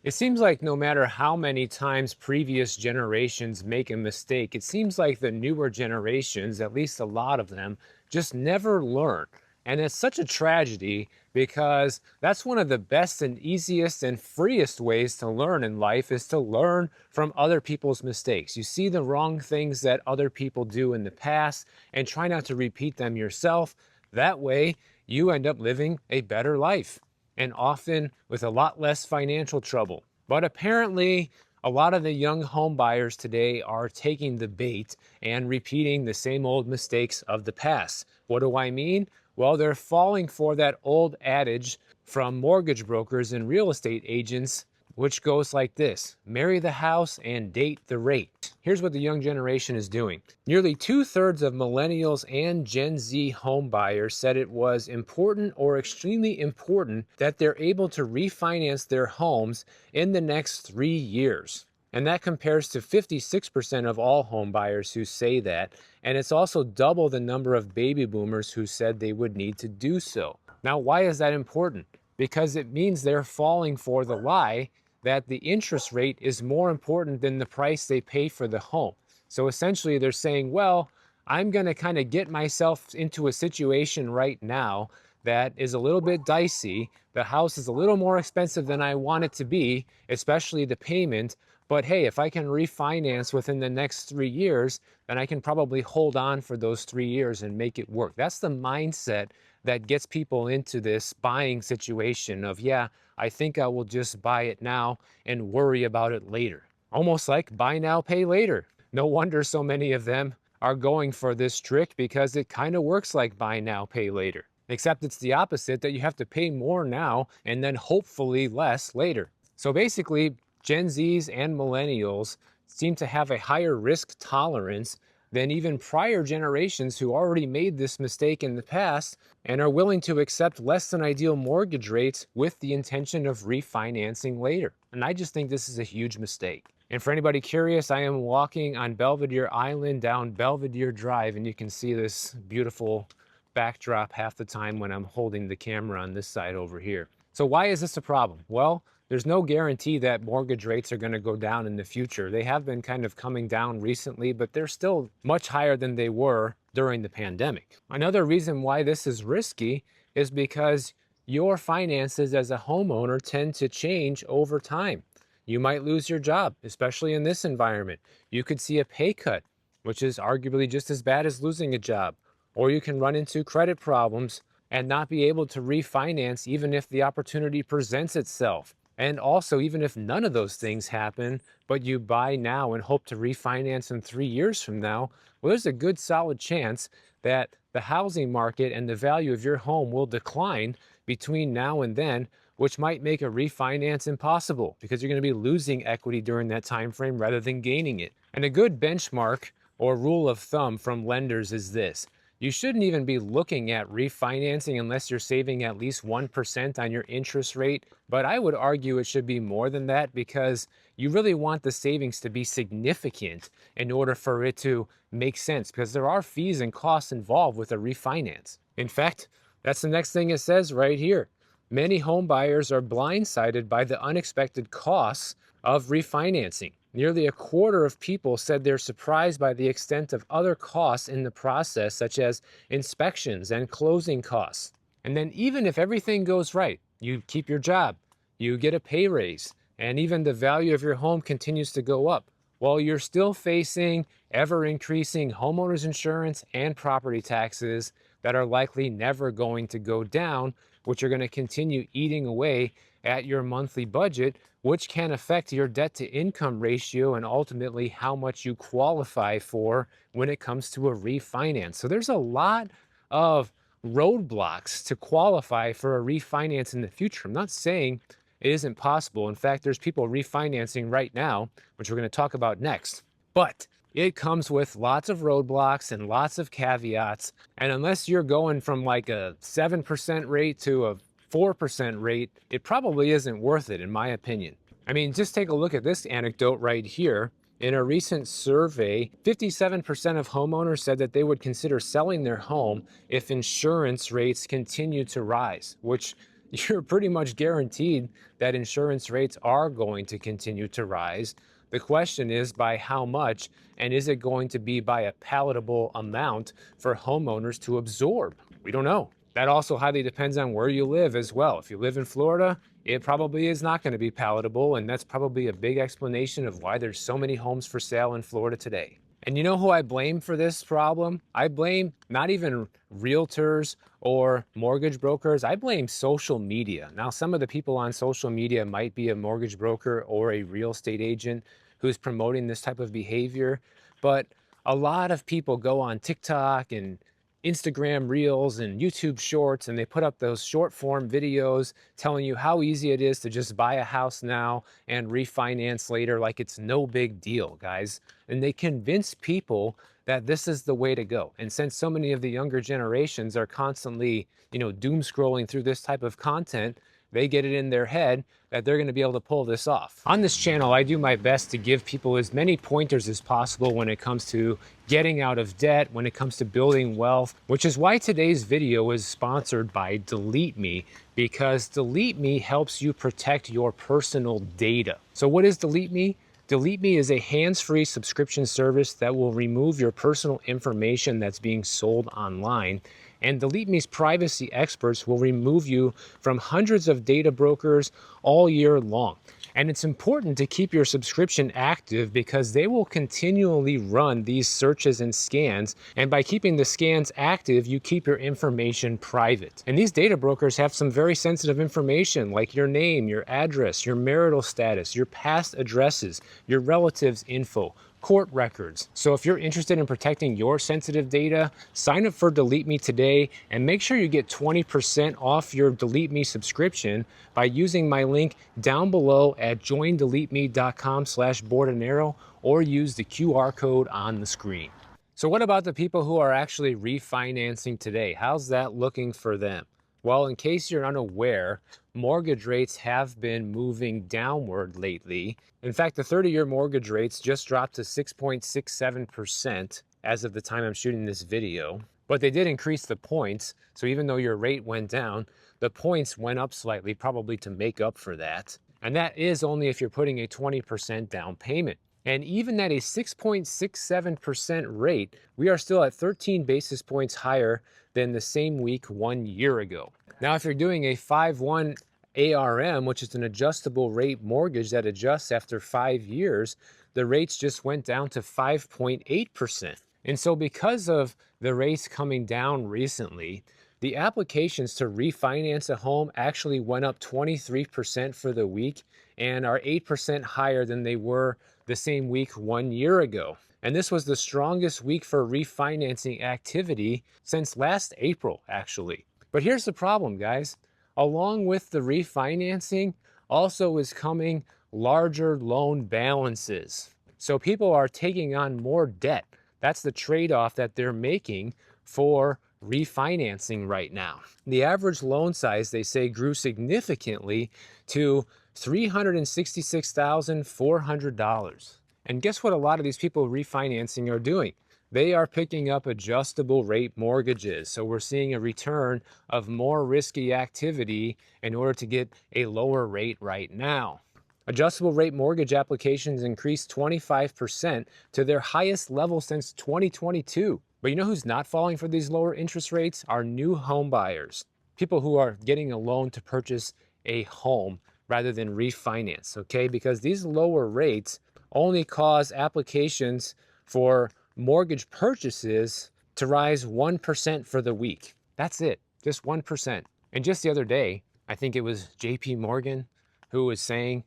It seems like no matter how many times previous generations make a mistake, it seems like the newer generations, at least a lot of them, just never learn. And it's such a tragedy because that's one of the best and easiest and freest ways to learn in life is to learn from other people's mistakes. You see the wrong things that other people do in the past and try not to repeat them yourself. That way, you end up living a better life and often with a lot less financial trouble. But apparently, a lot of the young home buyers today are taking the bait and repeating the same old mistakes of the past. What do I mean? Well, they're falling for that old adage from mortgage brokers and real estate agents, which goes like this: marry the house and date the rate. Here's what the young generation is doing. Nearly 2/3 of millennials and Gen Z home buyers said it was important or extremely important that they're able to refinance their homes in the next 3 years. And that compares to 56% of all home buyers who say that. And it's also double the number of baby boomers who said they would need to do so. Now, why is that important? Because it means they're falling for the lie that the interest rate is more important than the price they pay for the home. So essentially, they're saying, well, I'm going to kind of get myself into a situation right now that is a little bit dicey. The house is a little more expensive than I want it to be, especially the payment. But hey, if I can refinance within the next 3 years, then I can probably hold on for those 3 years and make it work. That's the mindset that gets people into this buying situation of, yeah, I think I will just buy it now and worry about it later. Almost like buy now, pay later. No wonder so many of them are going for this trick because it kind of works like buy now, pay later. Except it's the opposite, that you have to pay more now and then hopefully less later. So basically, Gen Zs and millennials seem to have a higher risk tolerance than even prior generations who already made this mistake in the past and are willing to accept less than ideal mortgage rates with the intention of refinancing later. And I just think this is a huge mistake. And for anybody curious, I am walking on Belvedere Island down Belvedere Drive, and you can see this beautiful backdrop half the time when I'm holding the camera on this side over here. So why is this a problem? Well, there's no guarantee that mortgage rates are going to go down in the future. They have been kind of coming down recently, but they're still much higher than they were during the pandemic. Another reason why this is risky is because your finances as a homeowner tend to change over time. You might lose your job, especially in this environment. You could see a pay cut, which is arguably just as bad as losing a job. Or you can run into credit problems and not be able to refinance even if the opportunity presents itself. And also, even if none of those things happen, but you buy now and hope to refinance in 3 years from now, well, there's a good solid chance that the housing market and the value of your home will decline between now and then, which might make a refinance impossible because you're going to be losing equity during that time frame rather than gaining it. And a good benchmark or rule of thumb from lenders is this: you shouldn't even be looking at refinancing unless you're saving at least 1% on your interest rate. But I would argue it should be more than that because you really want the savings to be significant in order for it to make sense, because there are fees and costs involved with a refinance. In fact, that's the next thing it says right here. Many home buyers are blindsided by the unexpected costs of refinancing. Nearly a quarter of people said they're surprised by the extent of other costs in the process, such as inspections and closing costs. And then, even if everything goes right, you keep your job, you get a pay raise, and even the value of your home continues to go up, while you're still facing ever increasing homeowners insurance and property taxes that are likely never going to go down, which are going to continue eating away at your monthly budget, which can affect your debt to income ratio and ultimately how much you qualify for when it comes to a refinance. So there's a lot of roadblocks to qualify for a refinance in the future. I'm not saying it isn't possible. In fact, there's people refinancing right now, which we're going to talk about next. But it comes with lots of roadblocks and lots of caveats. And unless you're going from like a 7% rate to a 4% rate, it probably isn't worth it, in my opinion. I mean, just take a look at this anecdote right here. In a recent survey, 57% of homeowners said that they would consider selling their home if insurance rates continue to rise, which, you're pretty much guaranteed that insurance rates are going to continue to rise. The question is by how much, and is it going to be by a palatable amount for homeowners to absorb? We don't know. That also highly depends on where you live as well. If you live in Florida, it probably is not going to be palatable, and that's probably a big explanation of why there's so many homes for sale in Florida today. And you know who I blame for this problem? I blame not even realtors or mortgage brokers. I blame social media. Now, some of the people on social media might be a mortgage broker or a real estate agent who's promoting this type of behavior, but a lot of people go on TikTok and Instagram Reels and YouTube Shorts, and they put up those short form videos telling you how easy it is to just buy a house now and refinance later like it's no big deal, guys. And they convince people that this is the way to go. And since so many of the younger generations are constantly, doom scrolling through this type of content, they get it in their head that they're going to be able to pull this off. On this channel, I do my best to give people as many pointers as possible when it comes to getting out of debt, when it comes to building wealth, which is why today's video is sponsored by Delete Me, because Delete Me helps you protect your personal data. So what is Delete Me? Delete Me is a hands-free subscription service that will remove your personal information that's being sold online. And Delete Me's privacy experts will remove you from hundreds of data brokers all year long. And it's important to keep your subscription active because they will continually run these searches and scans. And by keeping the scans active, you keep your information private. And these data brokers have some very sensitive information like your name, your address, your marital status, your past addresses, your relatives' info, court records. So if you're interested in protecting your sensitive data, sign up for Delete Me today and make sure you get 20% off your Delete Me subscription by using my link down below at joindeleteme.com/boardandarrow or use the QR code on the screen. So what about the people who are actually refinancing today? How's that looking for them? Well, in case you're unaware, mortgage rates have been moving downward lately. In fact, the 30-year mortgage rates just dropped to 6.67% as of the time I'm shooting this video. But they did increase the points, so even though your rate went down, the points went up slightly, probably to make up for that. And that is only if you're putting a 20% down payment. And even at a 6.67% rate, we are still at 13 basis points higher than the same week 1 year ago. Now, if you're doing a 5/1 ARM, which is an adjustable rate mortgage that adjusts after 5 years, the rates just went down to 5.8%. And so because of the rates coming down recently, the applications to refinance a home actually went up 23% for the week and are 8% higher than they were the same week 1 year ago. And this was the strongest week for refinancing activity since last April, actually. But here's the problem, guys. Along with the refinancing, also is coming larger loan balances. So people are taking on more debt. That's the trade-off that they're making for refinancing right now. The average loan size, they say, grew significantly to $366,400. And guess what a lot of these people refinancing are doing? They are picking up adjustable rate mortgages. So we're seeing a return of more risky activity in order to get a lower rate right now. Adjustable rate mortgage applications increased 25% to their highest level since 2022. But you know who's not falling for these lower interest rates? Are new home buyers. People who are getting a loan to purchase a home rather than refinance, okay? Because these lower rates only cause applications for mortgage purchases to rise 1% for the week. That's it, just 1%. And just the other day, I think it was JP Morgan who was saying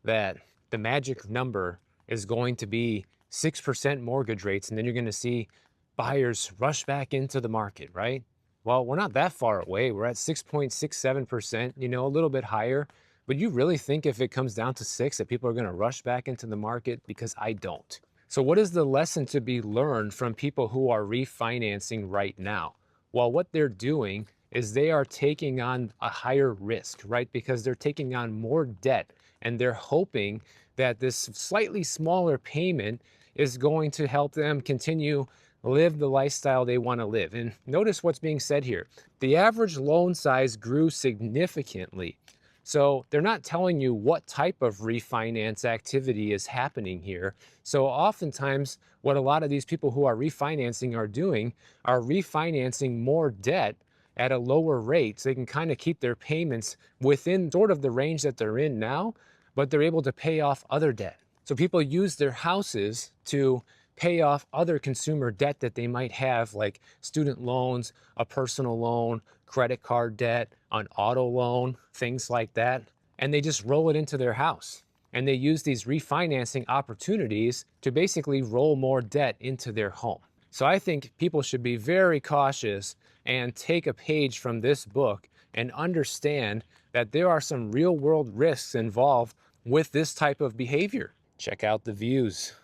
that the magic number is going to be 6% mortgage rates, and then you're going to see buyers rush back into the market, right? Well, we're not that far away. We're at 6.67%, a little bit higher. But you really think if it comes down to 6 that people are going to rush back into the market? Because I don't. So what is the lesson to be learned from people who are refinancing right now? Well, what they're doing is they are taking on a higher risk, right? Because they're taking on more debt and they're hoping that this slightly smaller payment is going to help them continue live the lifestyle they want to live. And notice what's being said here. The average loan size grew significantly. So they're not telling you what type of refinance activity is happening here. So oftentimes what a lot of these people who are refinancing are doing are refinancing more debt at a lower rate so they can kind of keep their payments within sort of the range that they're in now, but they're able to pay off other debt. So people use their houses to pay off other consumer debt that they might have, like student loans, a personal loan, credit card debt, an auto loan, things like that. And they just roll it into their house. And they use these refinancing opportunities to basically roll more debt into their home. So I think people should be very cautious and take a page from this book and understand that there are some real world risks involved with this type of behavior. Check out the views.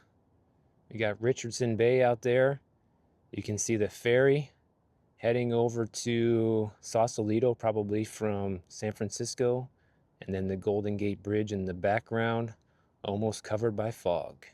We got Richardson Bay out there. You can see the ferry heading over to Sausalito, probably from San Francisco, and then the Golden Gate Bridge in the background, almost covered by fog.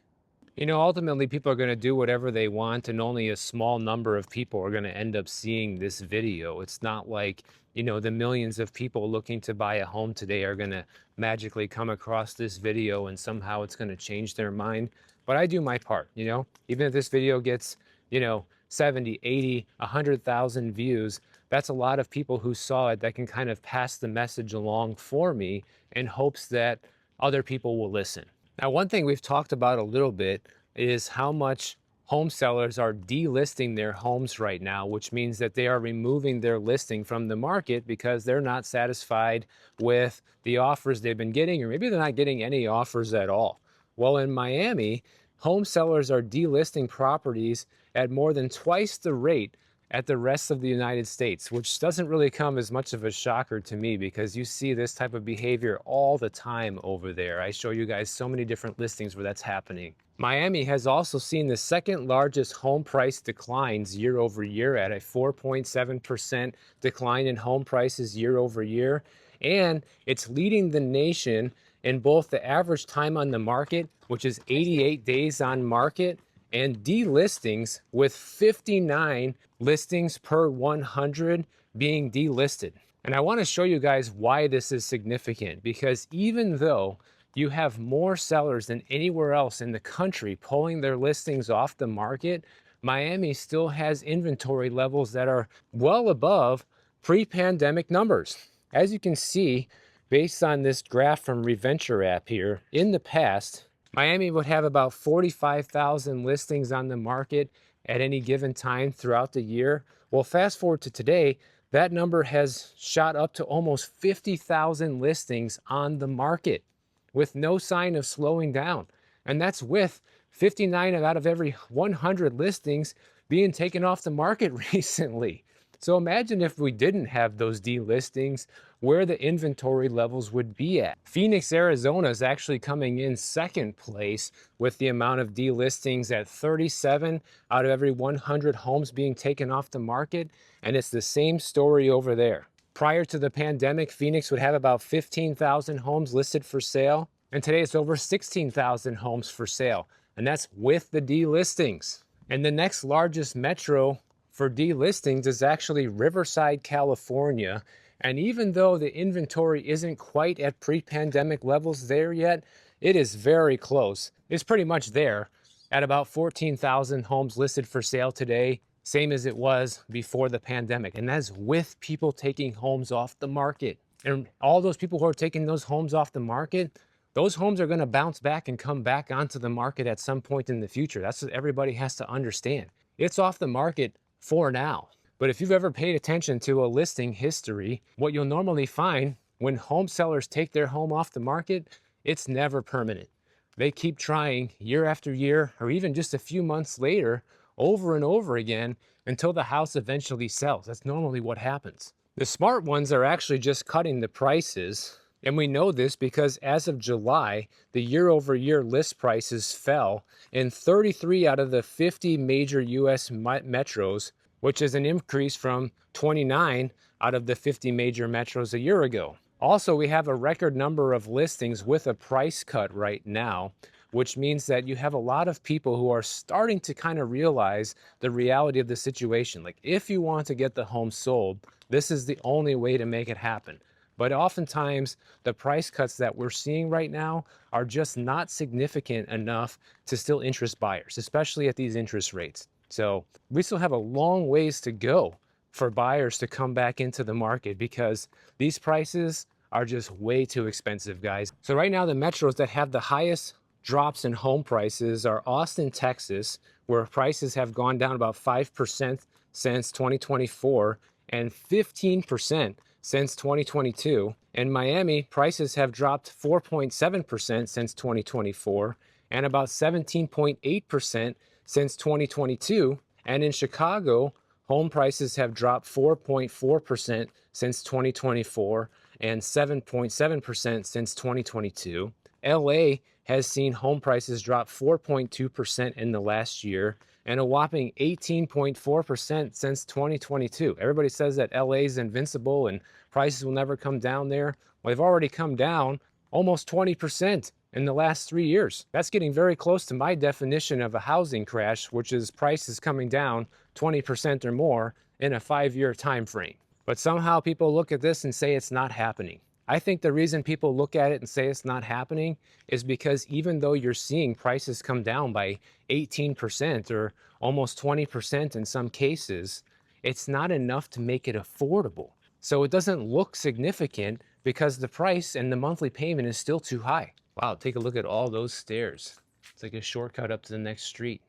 You know, ultimately people are going to do whatever they want, and only a small number of people are going to end up seeing this video. It's not like, you know, the millions of people looking to buy a home today are going to magically come across this video and somehow it's going to change their mind. But I do my part, you know, even if this video gets, you know, 70, 80, 100,000 views, that's a lot of people who saw it that can kind of pass the message along for me in hopes that other people will listen. Now, one thing we've talked about a little bit is how much home sellers are delisting their homes right now, which means that they are removing their listing from the market because they're not satisfied with the offers they've been getting, or maybe they're not getting any offers at all. Well, in Miami, home sellers are delisting properties at more than twice the rate at the rest of the United States, which doesn't really come as much of a shocker to me because you see this type of behavior all the time over there. I show you guys so many different listings where that's happening. Miami has also seen the second largest home price declines year over year at a 4.7% decline in home prices year over year. And it's leading the nation in both the average time on the market, which is 88 days on market, and delistings with 59 listings per 100 being delisted. And I want to show you guys why this is significant, because even though you have more sellers than anywhere else in the country pulling their listings off the market, Miami still has inventory levels that are well above pre-pandemic numbers. As you can see, based on this graph from Reventure app here, in the past, Miami would have about 45,000 listings on the market at any given time throughout the year. Well, fast forward to today, that number has shot up to almost 50,000 listings on the market with no sign of slowing down. And that's with 59 out of every 100 listings being taken off the market recently. So imagine if we didn't have those delistings, where the inventory levels would be at. Phoenix, Arizona is actually coming in second place with the amount of delistings at 37 out of every 100 homes being taken off the market. And it's the same story over there. Prior to the pandemic, Phoenix would have about 15,000 homes listed for sale. And today it's over 16,000 homes for sale. And that's with the delistings. And the next largest metro for delistings is actually Riverside, California. And even though the inventory isn't quite at pre-pandemic levels there yet, it is very close. It's pretty much there at about 14,000 homes listed for sale today, same as it was before the pandemic. And that's with people taking homes off the market. And all those people who are taking those homes off the market, those homes are going to bounce back and come back onto the market at some point in the future. That's what everybody has to understand. It's off the market for now. But if you've ever paid attention to a listing history, what you'll normally find when home sellers take their home off the market, it's never permanent. They keep trying year after year, or even just a few months later, over and over again until the house eventually sells. That's normally what happens. The smart ones are actually just cutting the prices. And we know this because as of July, the year-over-year list prices fell in 33 out of the 50 major U.S. metros, which is an increase from 29 out of the 50 major metros a year ago. Also, we have a record number of listings with a price cut right now, which means that you have a lot of people who are starting to kind of realize the reality of the situation. Like, if you want to get the home sold, this is the only way to make it happen. But oftentimes, the price cuts that we're seeing right now are just not significant enough to still interest buyers, especially at these interest rates. So we still have a long ways to go for buyers to come back into the market because these prices are just way too expensive, guys. So right now, the metros that have the highest drops in home prices are Austin, Texas, where prices have gone down about 5% since 2024 and 15% since 2022. In Miami, prices have dropped 4.7% since 2024 and about 17.8% since 2022. And in Chicago, home prices have dropped 4.4% since 2024 and 7.7% since 2022. LA has seen home prices drop 4.2% in the last year and a whopping 18.4% since 2022. Everybody says that LA is invincible and prices will never come down there. Well, they've already come down almost 20% in the last 3 years. That's getting very close to my definition of a housing crash, which is prices coming down 20% or more in a 5-year time frame. But somehow people look at this and say it's not happening. I think the reason people look at it and say it's not happening is because even though you're seeing prices come down by 18% or almost 20% in some cases, it's not enough to make it affordable. So it doesn't look significant because the price and the monthly payment is still too high. Wow, take a look at all those stairs. It's like a shortcut up to the next street.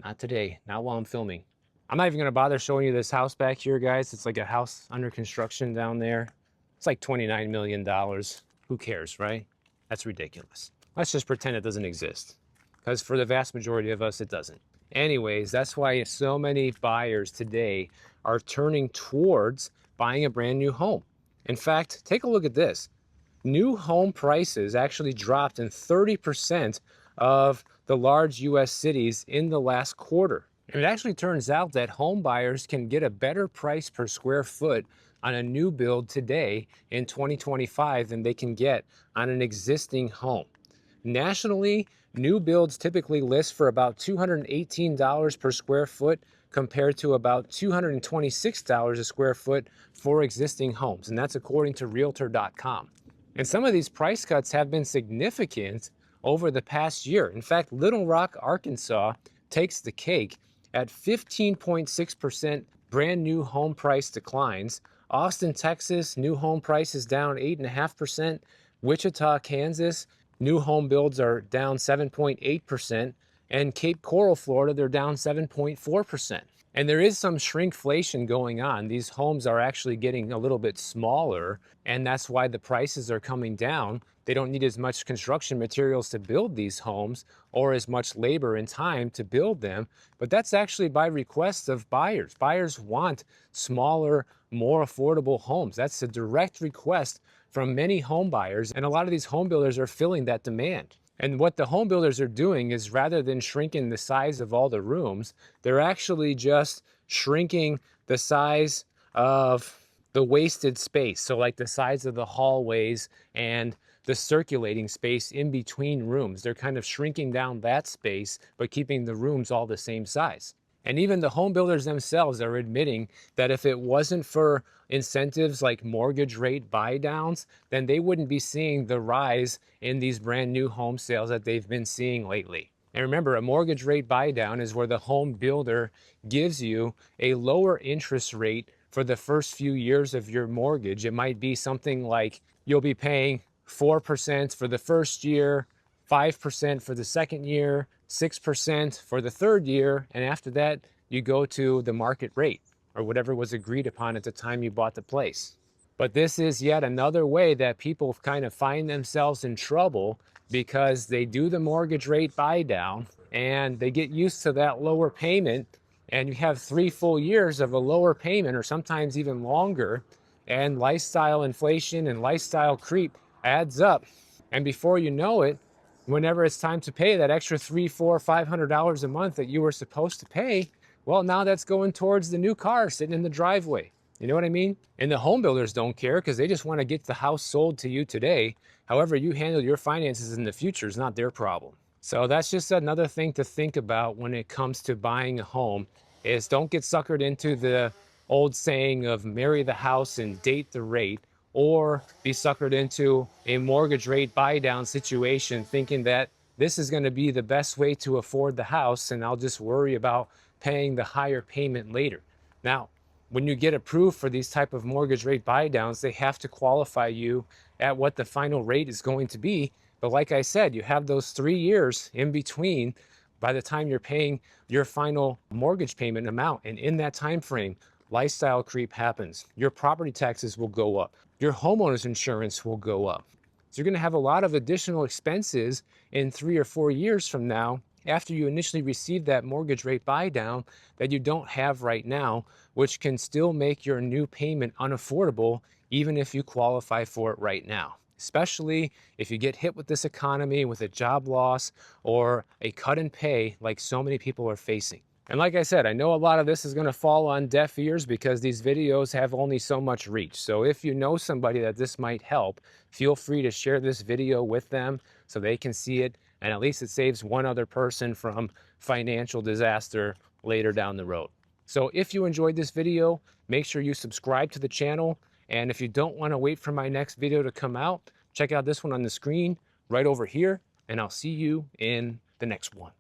Not today, not while I'm filming. I'm not even gonna bother showing you this house back here, guys. It's like a house under construction down there. It's like $29 million. Who cares, right? That's ridiculous. Let's just pretend it doesn't exist. Because for the vast majority of us, it doesn't. Anyways, that's why so many buyers today are turning towards buying a brand new home. In fact, take a look at this. New home prices actually dropped in 30% of the large US cities in the last quarter. And it actually turns out that home buyers can get a better price per square foot on a new build today in 2025 than they can get on an existing home. Nationally, new builds typically list for about $218 per square foot compared to about $226 a square foot for existing homes. And that's according to Realtor.com. And some of these price cuts have been significant over the past year. In fact, Little Rock, Arkansas takes the cake at 15.6% brand new home price declines. Austin, Texas, new home prices down 8.5%. Wichita, Kansas, new home builds are down 7.8%. And Cape Coral, Florida, they're down 7.4%. And there is some shrinkflation going on. These homes are actually getting a little bit smaller, and that's why the prices are coming down. They don't need as much construction materials to build these homes or as much labor and time to build them, but that's actually by request of buyers. Buyers want smaller, more affordable homes. That's a direct request from many home buyers, and a lot of these home builders are filling that demand. And what the home builders are doing is, rather than shrinking the size of all the rooms, they're actually just shrinking the size of the wasted space. So like the size of the hallways and the circulating space in between rooms. They're kind of shrinking down that space, but keeping the rooms all the same size. And even the home builders themselves are admitting that if it wasn't for incentives like mortgage rate buydowns, then they wouldn't be seeing the rise in these brand new home sales that they've been seeing lately. And remember, a mortgage rate buydown is where the home builder gives you a lower interest rate for the first few years of your mortgage. It might be something like you'll be paying 4% for the first year, 5% for the second year, 6% for the third year, and after that, you go to the market rate or whatever was agreed upon at the time you bought the place. But this is yet another way that people kind of find themselves in trouble because they do the mortgage rate buy down and they get used to that lower payment, and you have 3 full years of a lower payment or sometimes even longer, and lifestyle inflation and lifestyle creep adds up. And before you know it, whenever it's time to pay that extra $300, $400, $500 a month that you were supposed to pay, well, now that's going towards the new car sitting in the driveway. You know what I mean? And the home builders don't care because they just want to get the house sold to you today. However, you handle your finances in the future is not their problem. So that's just another thing to think about when it comes to buying a home is don't get suckered into the old saying of marry the house and date the rate, or be suckered into a mortgage rate buy down situation thinking that this is going to be the best way to afford the house and I'll just worry about paying the higher payment later. Now, when you get approved for these type of mortgage rate buy downs, they have to qualify you at what the final rate is going to be. But like I said, you have those 3 years in between by the time you're paying your final mortgage payment amount. And in that time frame, lifestyle creep happens. Your property taxes will go up. Your homeowner's insurance will go up. So you're going to have a lot of additional expenses in 3 or 4 years from now after you initially receive that mortgage rate buy down that you don't have right now, which can still make your new payment unaffordable even if you qualify for it right now, especially if you get hit with this economy with a job loss or a cut in pay like so many people are facing. And like I said, I know a lot of this is going to fall on deaf ears because these videos have only so much reach. So if you know somebody that this might help, feel free to share this video with them so they can see it. And at least it saves one other person from financial disaster later down the road. So if you enjoyed this video, make sure you subscribe to the channel. And if you don't want to wait for my next video to come out, check out this one on the screen right over here. And I'll see you in the next one.